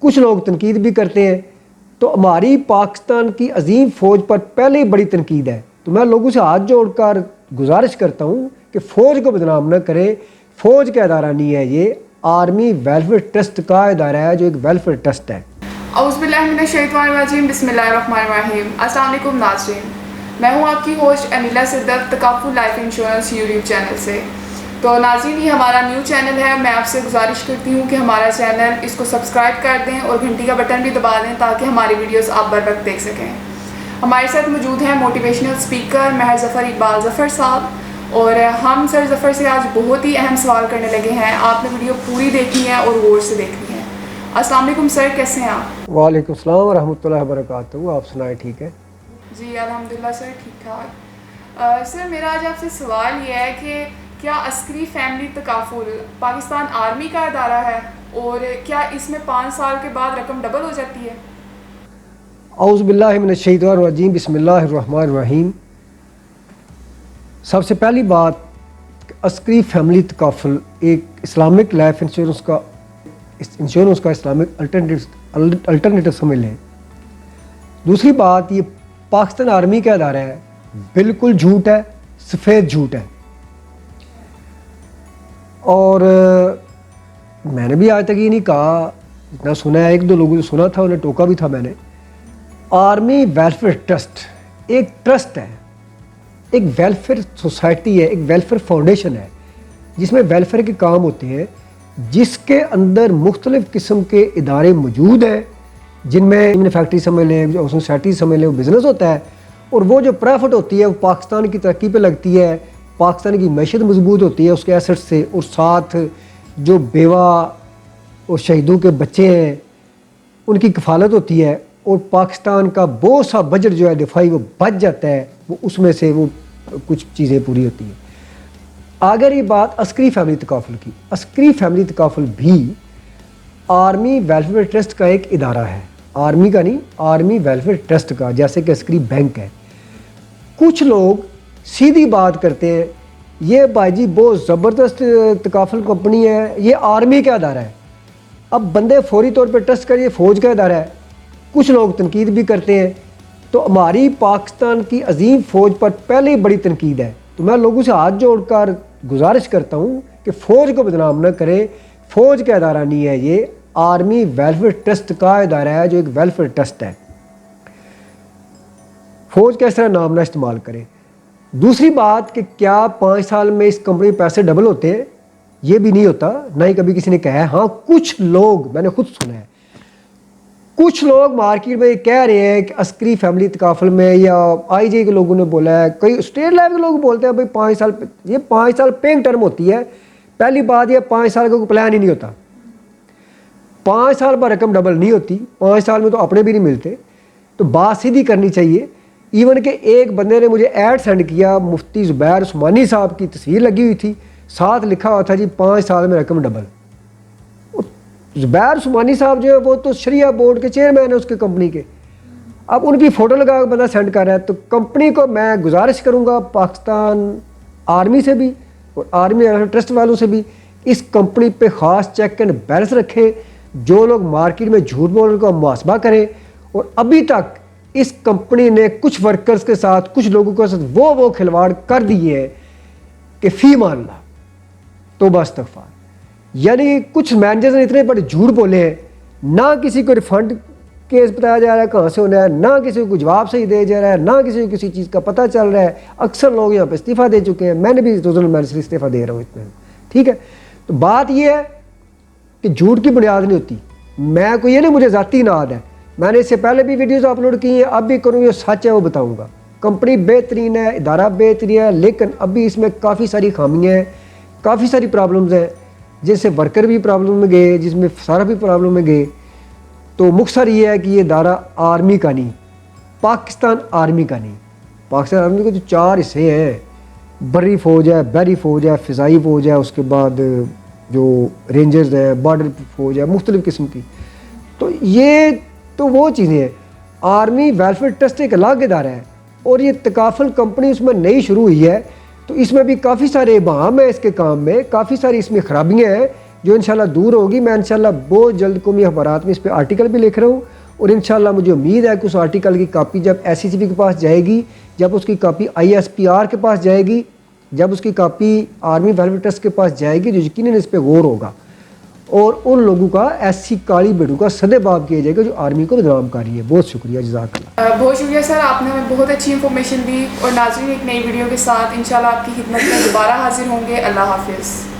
کچھ لوگ تنقید بھی کرتے ہیں. تو ہماری پاکستان کی عظیم فوج پر پہلے ہی بڑی تنقید ہے. تو میں لوگوں سے ہاتھ جوڑ کر گزارش کرتا ہوں کہ فوج کو بدنام نہ کریں. فوج کا ادارہ نہیں ہے, یہ آرمی ویلفیئر ٹرسٹ کا ادارہ ہے جو ایک ویلفیئر ٹرسٹ ہے. اعوذ باللہ من الشیطان الرجیم. بسم اللہ الرحمن الرحیم. السلام علیکم ناظرین, میں ہوں آپ کی ہوسٹ امیلا صدق تکافل لائف انشورنس یوٹیوب چینل سے. تو ناظرین, یہ ہمارا نیو چینل ہے. میں آپ سے گزارش کرتی ہوں کہ ہمارا چینل اس کو سبسکرائب کر دیں اور گھنٹی کا بٹن بھی دبا دیں تاکہ ہماری ویڈیوز آپ بر وقت دیکھ سکیں. ہمارے ساتھ موجود ہیں موٹیویشنل اسپیکر مہر ظفر اقبال ظفر صاحب, اور ہم سر ظفر سے آج بہت ہی اہم سوال کرنے لگے ہیں. آپ نے ویڈیو پوری دیکھنی ہے اور غور سے دیکھنی ہے. السلام علیکم سر, کیسے ہیں آپ؟ وعلیکم السلام ورحمۃ اللہ وبرکاتہ. آپ سنائیں, ٹھیک ہے؟ جی الحمدللہ سر, ٹھیک ٹھاک. سر میرا آج آپ سے سوال یہ ہے کہ کیا عسکری فیملی تکافل پاکستان آرمی کا ادارہ ہے, اور کیا اس میں 5 سال کے بعد رقم ڈبل ہو جاتی ہے؟ اعوذ باللہ من الشیطان الرجیم. بسم اللہ الرحمن الرحیم. سب سے پہلی بات, عسکری فیملی تکافل ایک اسلامک لائف انشورنس کا اسلامک الٹرنیٹو سمجھ لیں. دوسری بات, یہ پاکستان آرمی کا ادارہ ہے. بالکل جھوٹ ہے, سفید جھوٹ ہے. اور میں نے بھی آج تک یہ نہیں کہا, اتنا سنا ہے, ایک دو لوگوں نے سنا تھا, انہیں ٹوکا بھی تھا میں نے. آرمی ویلفیئر ٹرسٹ ایک ٹرسٹ ہے, ایک ویلفیئر سوسائٹی ہے, ایک ویلفیئر فاؤنڈیشن ہے جس میں ویلفیئر کے کام ہوتے ہیں, جس کے اندر مختلف قسم کے ادارے موجود ہیں, جن میں فیکٹری سمجھ لیں, جو سوسائٹی سمجھ لیں, وہ بزنس ہوتا ہے. اور وہ جو پرافٹ ہوتی ہے وہ پاکستان کی ترقی پہ لگتی ہے, پاکستان کی معیشت مضبوط ہوتی ہے اس کے ایسٹ سے, اور ساتھ جو بیوہ اور شہیدوں کے بچے ہیں ان کی کفالت ہوتی ہے, اور پاکستان کا بہت سا بجٹ جو ہے دفاعی وہ بچ جاتا ہے, وہ اس میں سے وہ کچھ چیزیں پوری ہوتی ہیں. اگر یہ بات عسکری فیملی تکافل کی, عسکری فیملی تکافل بھی آرمی ویلفیئر ٹرسٹ کا ایک ادارہ ہے. آرمی کا نہیں, آرمی ویلفیئر ٹرسٹ کا, جیسے کہ عسکری بینک ہے. کچھ لوگ سیدھی بات کرتے ہیں, یہ بھائی جی بہت زبردست تکافل کمپنی ہے, یہ آرمی کا ادارہ ہے. اب بندے فوری طور پہ ٹرسٹ کر, یہ فوج کا ادارہ ہے. کچھ لوگ تنقید بھی کرتے ہیں. تو ہماری پاکستان کی عظیم فوج پر پہلے ہی بڑی تنقید ہے. تو میں لوگوں سے ہاتھ جوڑ کر گزارش کرتا ہوں کہ فوج کو بدنام نہ کریں. فوج کا ادارہ نہیں ہے, یہ آرمی ویلفیئر ٹرسٹ کا ادارہ ہے جو ایک ویلفیئر ٹرسٹ ہے. فوج کا اس طرح نام نہ استعمال کریں. دوسری بات کہ کیا 5 سال میں اس کمپنی میں پیسے ڈبل ہوتے ہیں, یہ بھی نہیں ہوتا, نہ ہی کبھی کسی نے کہا ہے. ہاں کچھ لوگ, میں نے خود سنا ہے, کچھ لوگ مارکیٹ میں یہ کہہ رہے ہیں کہ عسکری فیملی تکافل میں, یا آئی جے کے لوگوں نے بولا ہے, کئی اسٹیٹ لیول کے لوگ بولتے ہیں بھائی 5 سال, یہ 5 سال پیئنگ ٹرم ہوتی ہے. پہلی بات, یہ 5 سال کا کوئی پلان ہی نہیں ہوتا. 5 سال پر رقم ڈبل نہیں ہوتی. 5 سال میں تو اپنے بھی نہیں ملتے. تو بات سیدھی کرنی چاہیے. ایون کہ ایک بندے نے مجھے ایڈ سینڈ کیا, مفتی زبیر عثمانی صاحب کی تصویر لگی ہوئی تھی, ساتھ لکھا ہوا تھا جی 5 سال میں رقم ڈبل. زبیر عثمانی صاحب جو ہے وہ تو شریعہ بورڈ کے چیئرمین ہیں اس کے کمپنی کے. اب ان کی فوٹو لگا کے بندہ سینڈ کر رہا ہے. تو کمپنی کو میں گزارش کروں گا, پاکستان آرمی سے بھی اور آرمی ٹرسٹ والوں سے بھی, اس کمپنی پہ خاص چیک اینڈ بیلنس رکھیں. جو لوگ مارکیٹ میں جھوٹ بولنے کا محاسبہ کریں. اور ابھی تک اس کمپنی نے کچھ ورکرز کے ساتھ, کچھ لوگوں کے ساتھ وہ کھلواڑ کر دیے ہیں کہ فی مان اللہ, توبہ استغفار. یعنی کچھ مینیجرز نے اتنے بڑے جھوٹ بولے ہیں, نہ کسی کو ریفنڈ کیس بتایا جا رہا ہے کہاں سے ہونا ہے, نہ کسی کو جواب صحیح دیا جا رہا ہے, نہ کسی کو کسی چیز کا پتہ چل رہا ہے. اکثر لوگ یہاں پہ استعفیٰ دے چکے ہیں. میں نے بھی میں سے استعفیٰ دے رہا ہوں اتنے, ٹھیک ہے. تو بات یہ ہے کہ جھوٹ کی بنیاد نہیں ہوتی. میں کوئی یہ نہیں, مجھے ذاتی ناد ہے, میں نے اس سے پہلے بھی ویڈیوز اپلوڈ کی ہیں, اب بھی کروں, یہ سچ ہے وہ بتاؤں گا. کمپنی بہترین ہے, ادارہ بہترین ہے, لیکن ابھی اس میں کافی ساری خامیاں ہیں, کافی ساری پرابلمز ہیں, جس سے ورکر بھی پرابلم میں گئے, جس میں سارا بھی پرابلم میں گئے. تو مختصر یہ ہے کہ یہ ادارہ آرمی کا نہیں, پاکستان آرمی کا نہیں. پاکستان آرمی کے جو 4 حصے ہیں, بری فوج ہے, بحری فوج ہے, فضائی فوج ہے, اس کے بعد جو رینجرز ہیں, بارڈر فوج ہے, مختلف قسم کی. تو یہ تو وہ چیزیں ہیں. آرمی ویلفیئر ٹرسٹ ایک الگ ادارہ ہے, اور یہ تکافل کمپنی اس میں نئی شروع ہوئی ہے. تو اس میں بھی کافی سارے ابہام ہیں, اس کے کام میں کافی ساری اس میں خرابیاں ہیں. جو انشاءاللہ دور ہوگی، میں انشاءاللہ بہت جلد قومی اخبارات میں اس پہ آرٹیکل بھی لکھ رہا ہوں، اور انشاءاللہ مجھے امید ہے کہ اس آرٹیکل کی کاپی جب SCCB کے پاس جائے گی، جب اس کی کاپی ISPR کے پاس جائے گی، جب اس کی کاپی آرمی ویلفیئر ٹرسٹ کے پاس جائے گی، جو یقیناً اس پہ غور ہوگا، اور ان لوگوں کا ایسی کالی بیڑوں کا سدے باب کیا جائے گا جو آرمی کو بدنام کر رہی ہے. بہت شکریہ، جزاک اللہ. بہت شکریہ سر، آپ نے ہمیں بہت اچھی انفارمیشن دی، اور ناظرین ایک نئی ویڈیو کے ساتھ انشاءاللہ آپ کی خدمت میں دوبارہ حاضر ہوں گے. اللہ حافظ.